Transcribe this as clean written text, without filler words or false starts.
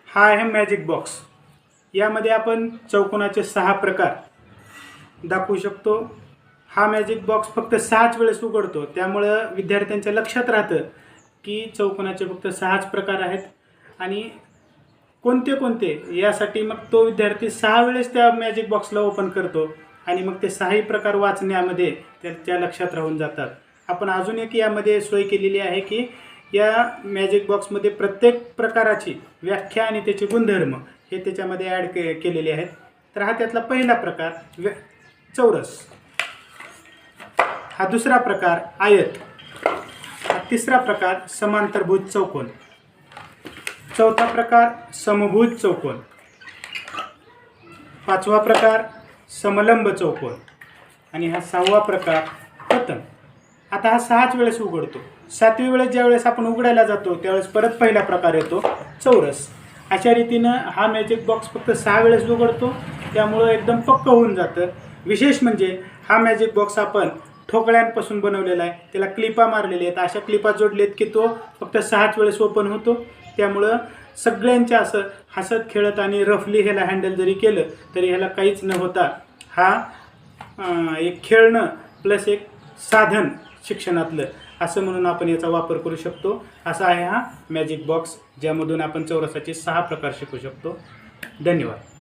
हा आहे magic box. यामध्ये आपण चौकोनाचे 6 प्रकार दाखवू शकतो। हा मॅजिक बॉक्स फक्त 6च वेळेस उघडतो, त्यामुळं विद्यार्थ्यांच्या लक्षात राहतं की चौकोनाचे फक्त 6च प्रकार आहेत आणि कोणते कोणते यासाठी मग तो विद्यार्थी 6 वेळेस त्या मॅजिक बॉक्सला ओपन करतो आणि मग ते 6ही प्रकार वाचण्यामध्ये त्याच्या लक्षात राहून जातात। आपण अजून एक यामध्ये सोय केलेली आहे की या मॅजिक बॉक्समध्ये प्रत्येक प्रकाराची व्याख्या आणि त्याचे गुणधर्म हे त्याच्यामध्ये ॲड केलेले आहेत। तर हा त्यातला पहिला प्रकार चौरस, हा दुसरा प्रकार आयत, हा तिसरा प्रकार समांतरभुज चौकोन, चौथा प्रकार समभुज चौकोन, पाचवा प्रकार समलंब चौकोन आणि हा 6वा प्रकार पतंग। आता हा 6च वेळेस उघडतो। 7वी वेळेस ज्यावेळेस आपण उघडायला जातो त्यावेळेस परत पहिला प्रकार येतो चौरस। अशा रीतीनं हा मॅजिक बॉक्स फक्त 6 वेळेस उघडतो, त्यामुळं एकदम पक्क होऊन जातं। विशेष म्हणजे हा मॅजिक बॉक्स आपण ठोकळ्यांपासून बनवलेला आहे, त्याला क्लिपा मारलेल्या आहेत। अशा क्लिपा जोडलेत की तो फक्त 6च वेळेस ओपन होतो, त्यामुळं सगळ्यांच्या असं हसत खेळत आणि रफली ह्याला हँडल जरी केलं तरी ह्याला काहीच न होता हा एक खेळणं प्लस एक साधन शिक्षणातलं असं म्हणून आपण याचा वापर करू शकतो। असा आहे हा मॅजिक बॉक्स, ज्यामधून आपण चौरसाचे 6 प्रकार शिकू शकतो। धन्यवाद।